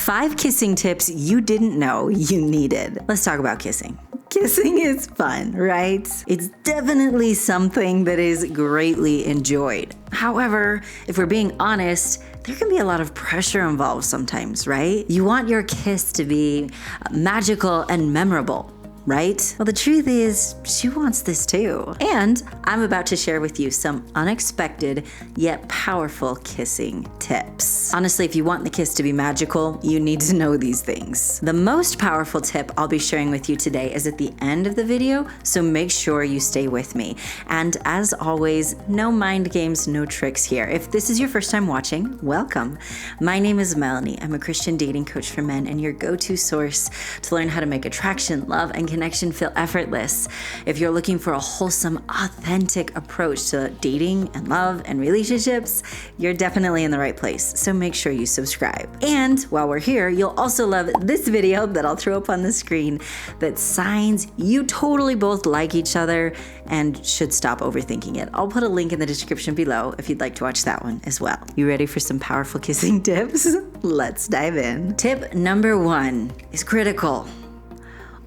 5 kissing tips you didn't know you needed. Let's talk about kissing. Kissing is fun, right? It's definitely something that is greatly enjoyed. However, if we're being honest, there can be a lot of pressure involved sometimes, right? You want your kiss to be magical and memorable, right? Well, the truth is, she wants this too. And I'm about to share with you some unexpected yet powerful kissing tips. Honestly, if you want the kiss to be magical, you need to know these things. The most powerful tip I'll be sharing with you today is at the end of the video, so make sure you stay with me. And as always, no mind games, no tricks here. If this is your first time watching, welcome. My name is Melannie. I'm a Christian dating coach for men and your go-to source to learn how to make attraction, love, and connection feel effortless. If you're looking for a wholesome, authentic approach to dating and love and relationships, you're definitely in the right place. So make sure you subscribe. And while we're here, you'll also love this video that I'll throw up on the screen that signs you totally both like each other and should stop overthinking it. I'll put a link in the description below if you'd like to watch that one as well. You ready for some powerful kissing tips? Let's dive in. Tip number 1 is critical.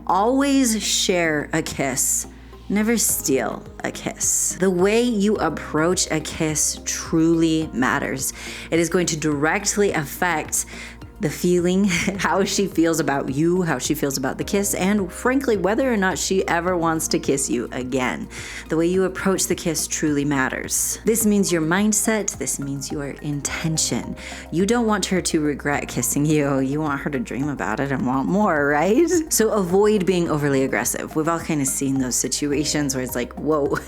Always share a kiss. Never steal a kiss. The way you approach a kiss truly matters. It is going to directly affect the feeling, how she feels about you, how she feels about the kiss, and frankly, whether or not she ever wants to kiss you again. The way you approach the kiss truly matters. This means your mindset, this means your intention. You don't want her to regret kissing you. You want her to dream about it and want more, right? So avoid being overly aggressive. We've all kind of seen those situations where it's like, whoa,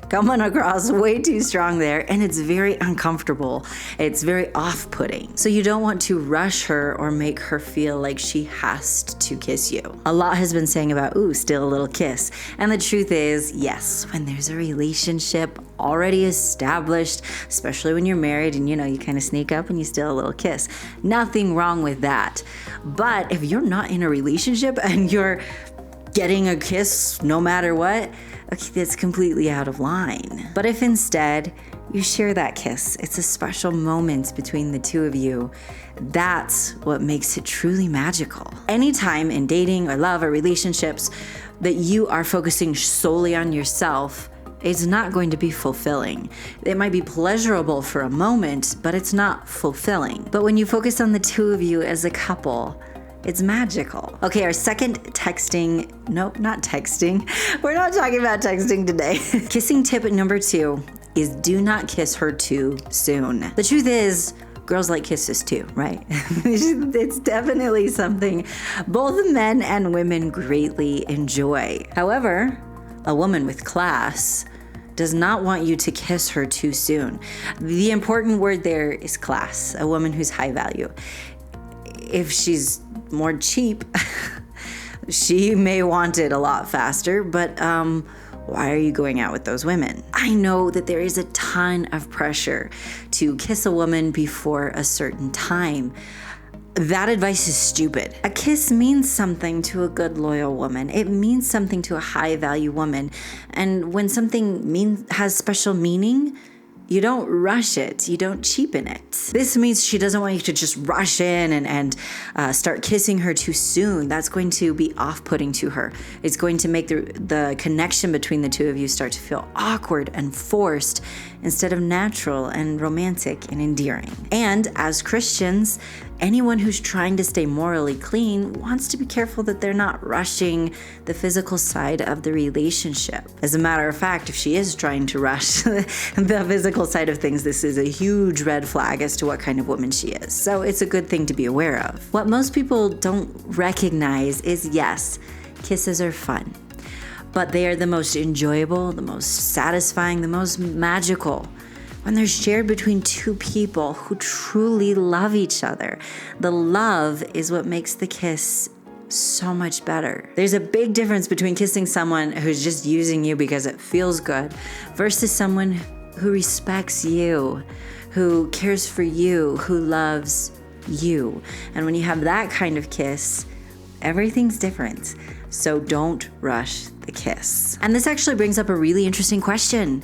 coming across way too strong there, and it's very uncomfortable. It's very off-putting. So you don't want to rush her or make her feel like she has to kiss you. A lot has been saying about, ooh, still a little kiss. And the truth is, yes, when there's a relationship already established, especially when you're married and you kind of sneak up and you still a little kiss. Nothing wrong with that. But if you're not in a relationship and you're getting a kiss no matter what, okay, that's completely out of line. But if instead you share that kiss, it's a special moment between the two of you, that's what makes it truly magical. Anytime in dating or love or relationships that you are focusing solely on yourself, it's not going to be fulfilling. It might be pleasurable for a moment, but it's not fulfilling. But when you focus on the two of you as a couple, it's magical. Okay, our second not texting. We're not talking about texting today. Kissing tip number 2 is do not kiss her too soon. The truth is, girls like kisses too, right? It's definitely something both men and women greatly enjoy. However, a woman with class does not want you to kiss her too soon. The important word there is class, a woman who's high value. If she's more cheap, she may want it a lot faster, but why are you going out with those women? I know that there is a ton of pressure to kiss a woman before a certain time. That advice is stupid. A kiss means something to a good, loyal woman. It means something to a high value woman. And when something has special meaning, you don't rush it. You don't cheapen it. This means she doesn't want you to just rush in and start kissing her too soon. That's going to be off-putting to her. It's going to make the connection between the two of you start to feel awkward and forced instead of natural and romantic and endearing. And as Christians, anyone who's trying to stay morally clean wants to be careful that they're not rushing the physical side of the relationship. As a matter of fact, if she is trying to rush the physical side of things, this is a huge red flag as to what kind of woman she is. So it's a good thing to be aware of. What most people don't recognize is, yes, kisses are fun, but they are the most enjoyable, the most satisfying, the most magical when they're shared between two people who truly love each other. The love is what makes the kiss so much better. There's a big difference between kissing someone who's just using you because it feels good versus someone who respects you, who cares for you, who loves you. And when you have that kind of kiss, everything's different. So don't rush the kiss. And this actually brings up a really interesting question.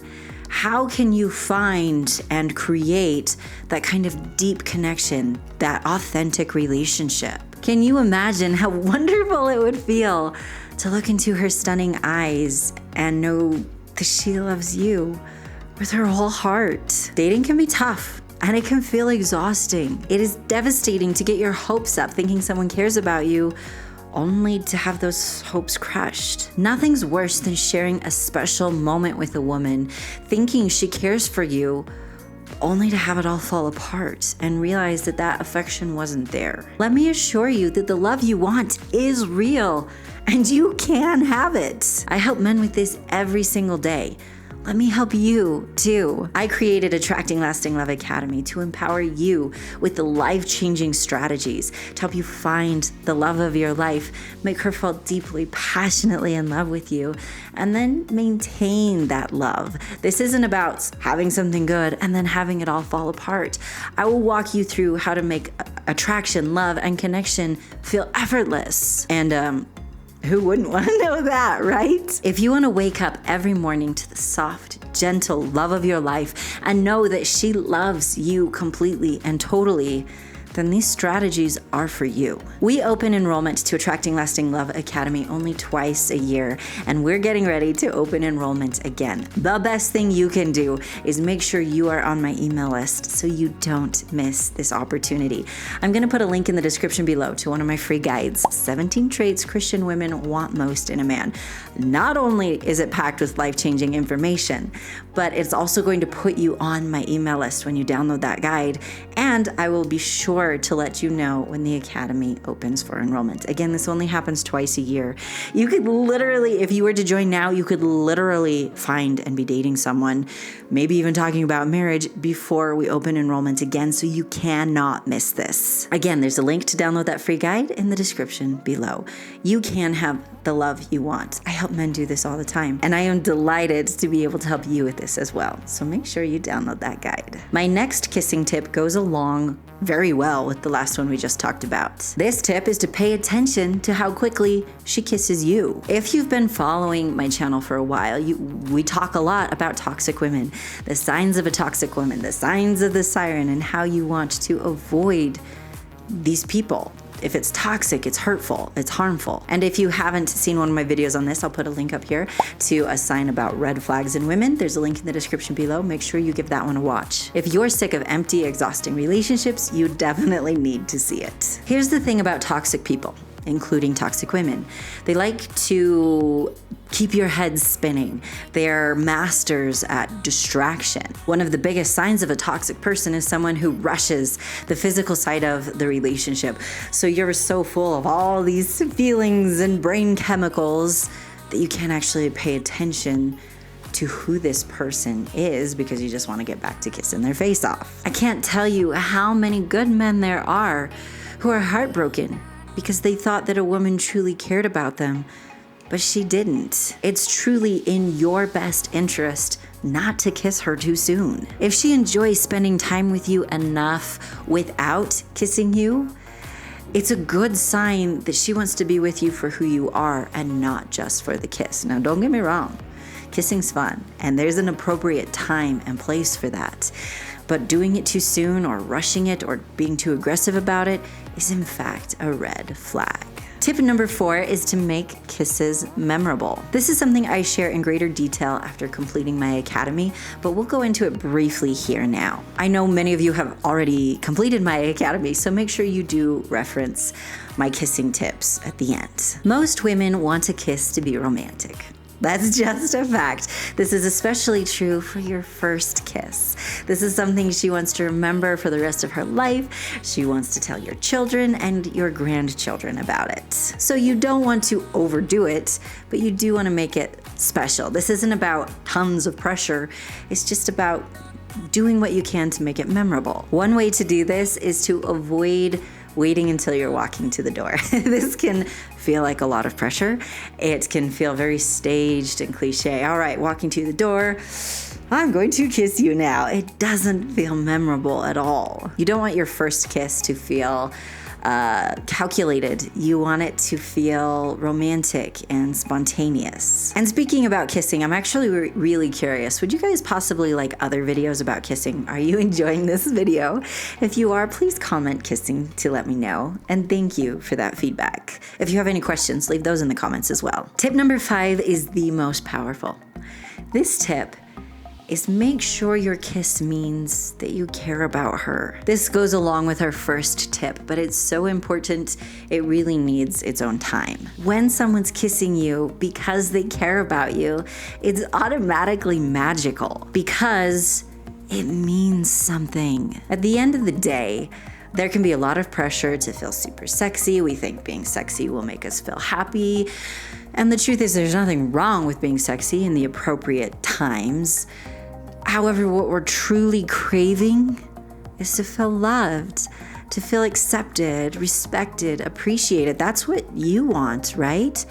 How can you find and create that kind of deep connection, that authentic relationship? Can you imagine how wonderful it would feel to look into her stunning eyes and know that she loves you with her whole heart? Dating can be tough. And it can feel exhausting. It is devastating to get your hopes up thinking someone cares about you, only to have those hopes crushed. Nothing's worse than sharing a special moment with a woman, thinking she cares for you, only to have it all fall apart and realize that that affection wasn't there. Let me assure you that the love you want is real, and you can have it. I help men with this every single day. Let me help you too. I created Attracting Lasting Love Academy to empower you with the life-changing strategies to help you find the love of your life, make her fall deeply, passionately in love with you, and then maintain that love. This isn't about having something good and then having it all fall apart. I will walk you through how to make attraction, love, and connection feel effortless. And who wouldn't want to know that, right? If you want to wake up every morning to the soft, gentle love of your life and know that she loves you completely and totally, then these strategies are for you. We open enrollment to Attracting Lasting Love Academy only twice a year, and we're getting ready to open enrollment again. The best thing you can do is make sure you are on my email list so you don't miss this opportunity. I'm gonna put a link in the description below to one of my free guides, 17 Traits Christian Women Want Most in a Man. Not only is it packed with life-changing information, but it's also going to put you on my email list when you download that guide, and I will be sure to let you know when the Academy opens for enrollment. Again, this only happens twice a year. You could literally, if you were to join now, you could literally find and be dating someone, maybe even talking about marriage before we open enrollment again, so you cannot miss this. Again, there's a link to download that free guide in the description below. You can have the love you want. I help men do this all the time, and I am delighted to be able to help you with this as well. So make sure you download that guide. My next kissing tip goes along very well with the last one we just talked about. This tip is to pay attention to how quickly she kisses you. If you've been following my channel for a while, we talk a lot about toxic women, the signs of a toxic woman, the signs of the siren, and how you want to avoid these people. If it's toxic, it's hurtful, it's harmful. And if you haven't seen one of my videos on this, I'll put a link up here to a sign about red flags in women. There's a link in the description below. Make sure you give that one a watch. If you're sick of empty, exhausting relationships, you definitely need to see it. Here's the thing about toxic people, including toxic women. They like to keep your head spinning. They're masters at distraction. One of the biggest signs of a toxic person is someone who rushes the physical side of the relationship. So you're so full of all these feelings and brain chemicals that you can't actually pay attention to who this person is because you just want to get back to kissing their face off. I can't tell you how many good men there are who are heartbroken because they thought that a woman truly cared about them, but she didn't. It's truly in your best interest not to kiss her too soon. If she enjoys spending time with you enough without kissing you, it's a good sign that she wants to be with you for who you are and not just for the kiss. Now, don't get me wrong. Kissing's fun, and there's an appropriate time and place for that. But doing it too soon or rushing it or being too aggressive about it is in fact a red flag. Tip number 4 is to make kisses memorable. This is something I share in greater detail after completing my academy, but we'll go into it briefly here now. I know many of you have already completed my academy, so make sure you do reference my kissing tips at the end. Most women want a kiss to be romantic. That's just a fact. This is especially true for your first kiss. This is something she wants to remember for the rest of her life. She wants to tell your children and your grandchildren about it. So you don't want to overdo it, but you do want to make it special. This isn't about tons of pressure. It's just about doing what you can to make it memorable. One way to do this is to avoid waiting until you're walking to the door. This can feel like a lot of pressure. It can feel very staged and cliche. All right, walking to the door, I'm going to kiss you now. It doesn't feel memorable at all. You don't want your first kiss to feel calculated. You want it to feel romantic and spontaneous. And speaking about kissing, I'm actually really curious. Would you guys possibly like other videos about kissing? Are you enjoying this video? If you are, please comment kissing to let me know. And thank you for that feedback. If you have any questions, leave those in the comments as well. Tip number 5 is the most powerful. This tip is make sure your kiss means that you care about her. This goes along with our first tip, but it's so important, it really needs its own time. When someone's kissing you because they care about you, it's automatically magical because it means something. At the end of the day, there can be a lot of pressure to feel super sexy. We think being sexy will make us feel happy. And the truth is there's nothing wrong with being sexy in the appropriate times. However, what we're truly craving is to feel loved, to feel accepted, respected, appreciated. That's what you want, right?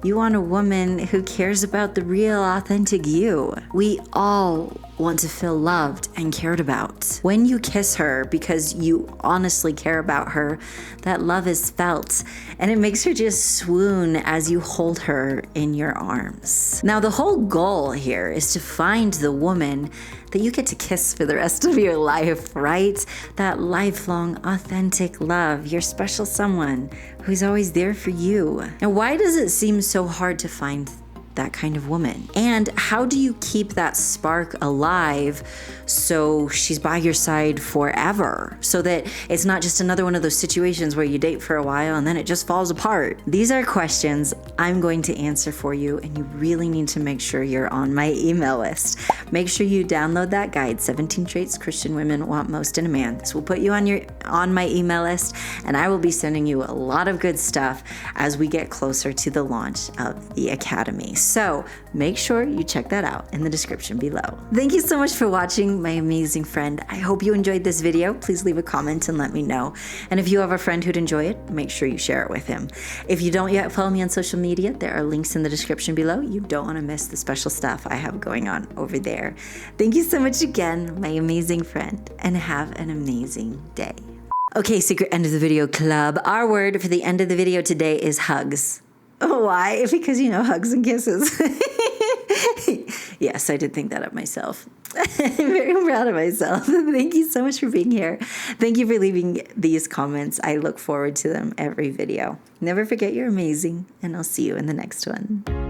You want a woman who cares about the real, authentic you. We all want to feel loved and cared about. When you kiss her because you honestly care about her, that love is felt, and it makes her just swoon as you hold her in your arms. Now, the whole goal here is to find the woman that you get to kiss for the rest of your life, right? That lifelong, authentic love, your special someone who's always there for you. And why does it seem so hard to find that kind of woman? And how do you keep that spark alive so she's by your side forever, so that it's not just another one of those situations where you date for a while and then it just falls apart? These are questions I'm going to answer for you, and you really need to make sure you're on my email list. Make sure you download that guide, 17 Traits Christian Women Want Most in a Man. This will put you on my email list, and I will be sending you a lot of good stuff as we get closer to the launch of the Academy. So make sure you check that out in the description below. Thank you so much for watching, my amazing friend. I hope you enjoyed this video. Please leave a comment and let me know. And if you have a friend who'd enjoy it, make sure you share it with him. If you don't yet follow me on social media, there are links in the description below. You don't want to miss the special stuff I have going on over there. Thank you so much again, my amazing friend, and have an amazing day. Okay, secret end of the video club. Our word for the end of the video today is hugs. Oh, why? Because, hugs and kisses. Yes, I did think that up myself. I'm very proud of myself. Thank you so much for being here. Thank you for leaving these comments. I look forward to them every video. Never forget you're amazing, and I'll see you in the next one.